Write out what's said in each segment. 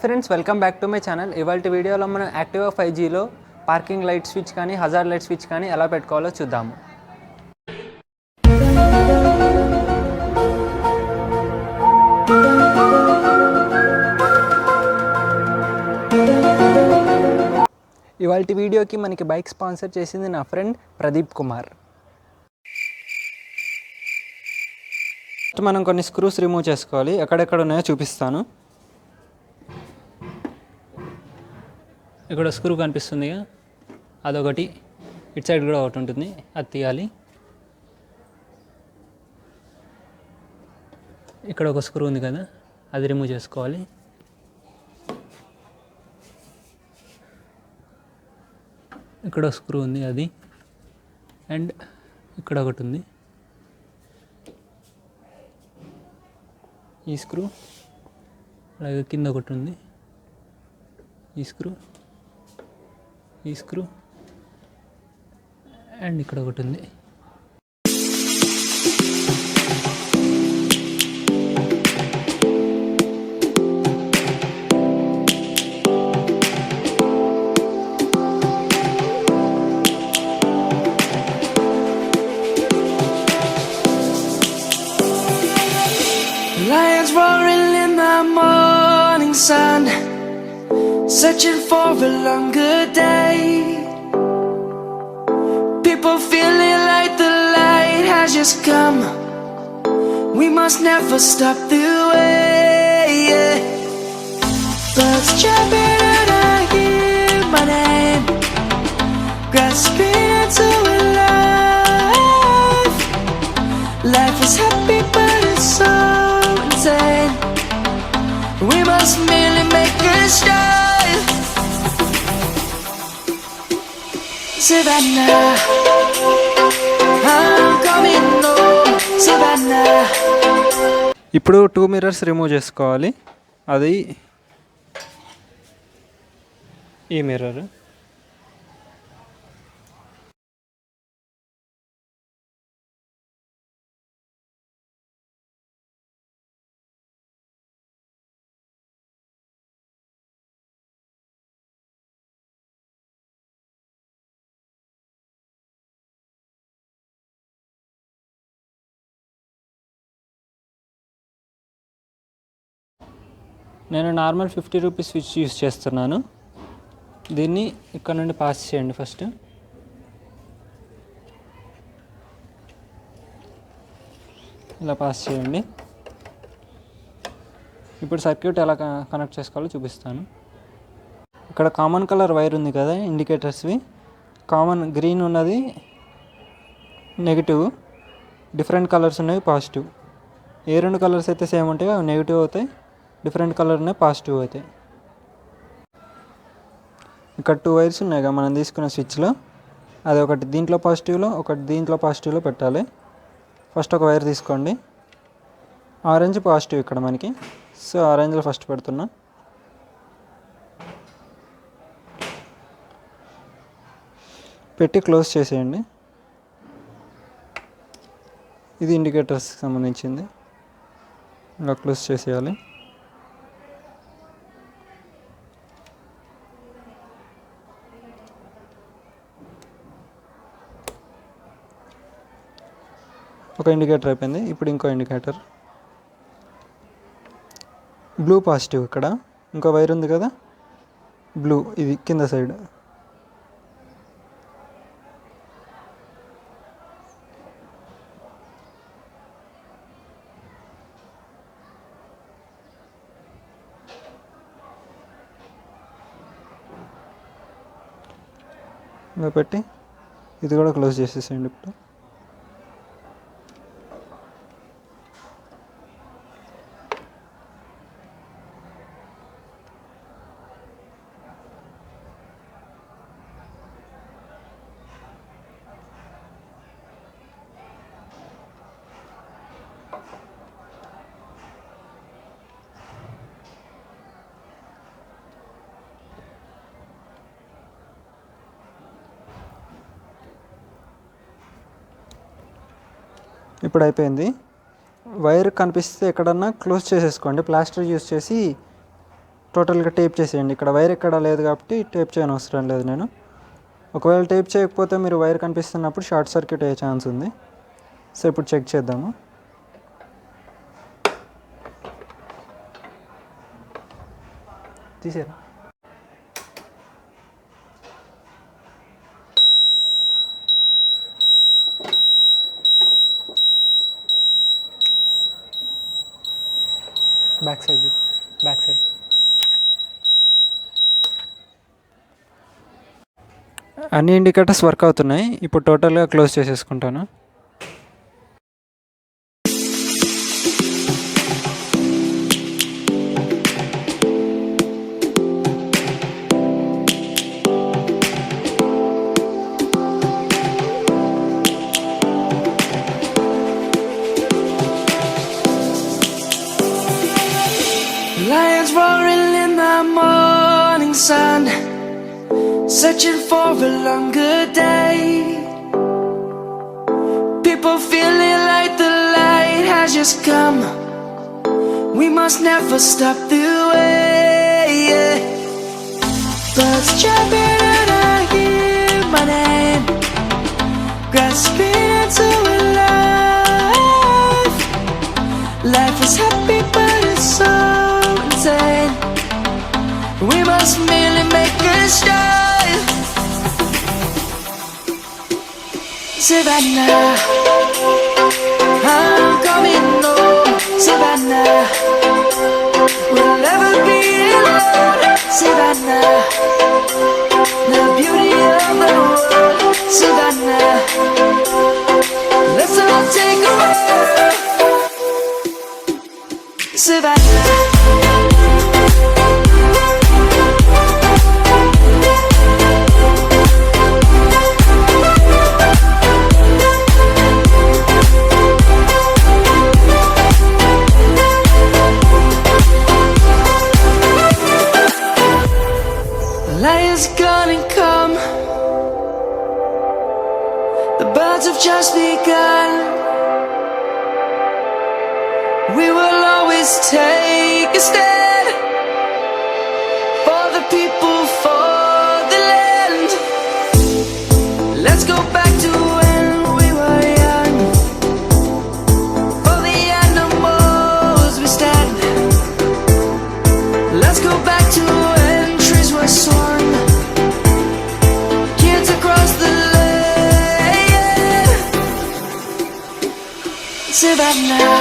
Friends welcome back to my channel. ఇవాళ వీడియోలో మనం యాక్టివా 5Gలో పార్కింగ్ లైట్ స్విచ్ కానీ హజార్డ్ లైట్ స్విచ్ కానీ ఎలా పెట్టుకోవాలో చూద్దాము. ఇవాళ వీడియోకి మనకి బైక్ స్పాన్సర్ చేసింది నా ఫ్రెండ్ ప్రదీప్ కుమార్. మనం కొన్ని స్క్రూస్ రిమూవ్ చేసుకోవాలి. ఎక్కడెక్కడ ఉన్నాయో చూపిస్తాను. ఇక్కడ స్క్రూ కనిపిస్తుంది, అదొకటి, ఇటు సైడ్ కూడా ఒకటి ఉంటుంది, అది తీయాలి. ఇక్కడ ఒక స్క్రూ ఉంది కదా, అది రిమూవ్ చేసుకోవాలి. ఇక్కడ స్క్రూ ఉంది అది, అండ్ ఇక్కడ ఒకటి ఉంది. ఈ స్క్రూ, అలాగే కింద ఒకటి ఉంది. ఈ స్క్రూ అండ్ ఇక్కడ ఒకటి ఉంది. Lions roaring in the morning sun, searching for a longer day. People feeling like the light has just come. We must never stop the way. Birds jumping and I hear my name, grasping into a life. Life is happy but it's so insane. We must merely make a start. Savannah, I'm coming home. Savannah. ఇప్పుడు 2 mirrors remove చేసుకోవాలి. అది ఈ mirror, నేను normal 50 rupees switch use చేస్తున్నాను. దీన్ని ఇక్కడ నుండి pass చేయండి. ఫస్ట్ ఇలా పాస్ చేయండి. ఇప్పుడు సర్క్యూట్ ఎలా కనెక్ట్ చేసుకోవాలో చూపిస్తాను. ఇక్కడ కామన్ కలర్ వైర్ ఉంది కదా, ఇండికేటర్స్వి. కామన్ గ్రీన్ ఉన్నది నెగిటివ్, డిఫరెంట్ కలర్స్ ఉన్నవి పాజిటివ్. ఏ రెండు కలర్స్ అయితే సేమ్ ఉంటాయో అవి నెగిటివ్ అవుతాయి, డిఫరెంట్ కలర్నే పాజిటివ్ అవుతాయి. ఇక్కడ 2 వైర్స్ ఉన్నాయి కదా మనం తీసుకున్న స్విచ్లో, అది ఒకటి దీంట్లో పాజిటివ్లో, ఒకటి దీంట్లో పాజిటివ్లో పెట్టాలి. ఫస్ట్ ఒక వైర్ తీసుకోండి. ఆరెంజ్ పాజిటివ్ ఇక్కడ మనకి, సో ఆరెంజ్లో ఫస్ట్ పెడుతున్నా. పెట్టి క్లోజ్ చేసేయండి. ఇది ఇండికేటర్స్కి సంబంధించింది, ఇలా క్లోజ్ చేసేయాలి. ఒక ఇండికేటర్ అయిపోయింది. ఇప్పుడు ఇంకో ఇండికేటర్, బ్లూ పాజిటివ్. ఇక్కడ ఇంకో వైర్ ఉంది కదా బ్లూ, ఇది కింద సైడ్. ఇలా పెట్టి ఇది కూడా క్లోజ్ చేసేసేయండి. ఇప్పుడు ఇప్పుడు అయిపోయింది. వైర్ కనిపిస్తే ఎక్కడన్నా క్లోజ్ చేసేసుకోండి. ప్లాస్టర్ యూస్ చేసి టోటల్గా టేప్ చేసేయండి. ఇక్కడ వైర్ ఎక్కడ లేదు కాబట్టి టేప్ చేయని అవసరం లేదు నేను. ఒకవేళ టేప్ చేయకపోతే మీరు వైర్ కనిపిస్తున్నప్పుడు షార్ట్ సర్క్యూట్ అయ్యే ఛాన్స్ ఉంది. సో ఇప్పుడు చెక్ చేద్దాము. తీసేరా. బ్యాక్ సైడ్ అన్ని ఇండికేటర్స్ వర్క్ అవుతున్నాయి. ఇప్పుడు టోటల్గా క్లోజ్ చేసేసుకుంటాను. Lions roaring in the morning sun, searching for a longer day. People feeling like the light has just come. We must never stop the way. Birds jumping and I hear my name, grasping into a life. Life is happy but it's so insane. We must merely make a start. Savannah, I'm coming home. Savannah, we'll never be alone. Savannah, the beauty of the world. Savannah, let's all take a walk. Savannah. Lion's gonna come. The birds have just begun. We will always take a stand for the people, for the land. Let's go back to when we were young. For the animals we stand. Let's go back to when trees were soaring. Kids across the land. Savannah,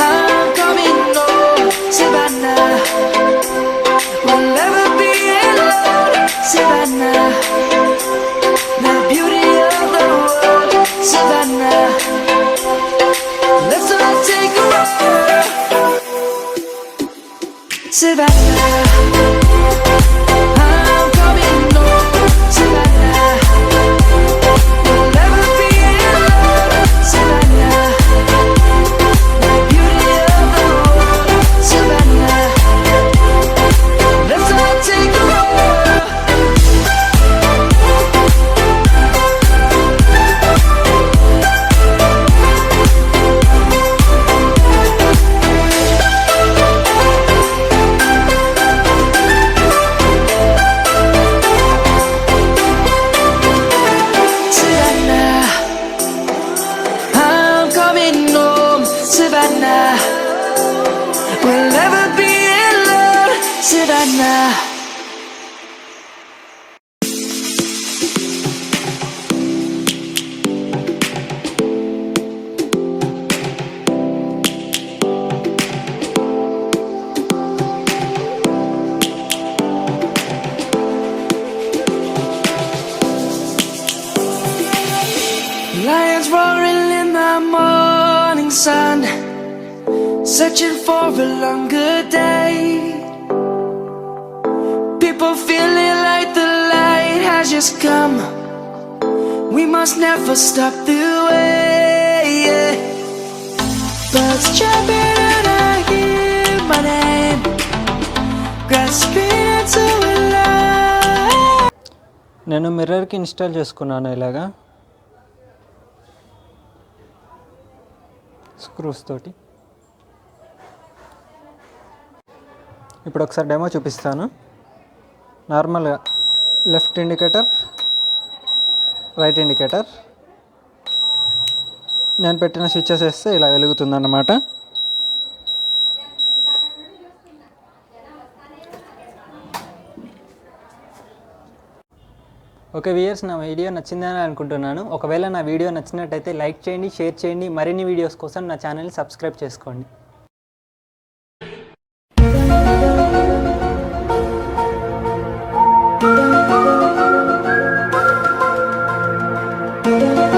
I'm coming home. Savannah, we'll never be alone. Savannah, the beauty of the world. Savannah, let's all take a walk. Savannah, I'm coming home. Savannah, we'll never be alone. Savannah, the beauty of the world. Savannah, let's all take a walk. Savannah, I'm coming home. Savannah, we'll never be alone. Savannah. Lions roaring in the morning sun, searching for a longer day. People feeling like the light has just come. We must never stop the way. Birds jumping and I hear my name, grasping into a life. నేను మిర్రర్కి install చేసుకున్నాను ఇలాగా screws తోటి. ఇప్పుడు ఒకసారి demo చూపిస్తాను. నార్మల్గా left indicator, right indicator. నేను పెట్టిన స్విచ్చెస్ వేస్తే ఇలా వెలుగుతుందన్నమాట. ఓకే వ్యూయర్స్, నా వీడియో నచ్చిందని అనుకుంటున్నాను. ఒకవేళ నా వీడియో నచ్చినట్టయితే లైక్ చేయండి, షేర్ చేయండి. మరిన్ని వీడియోస్ కోసం నా ఛానల్ని సబ్స్క్రైబ్ చేసుకోండి.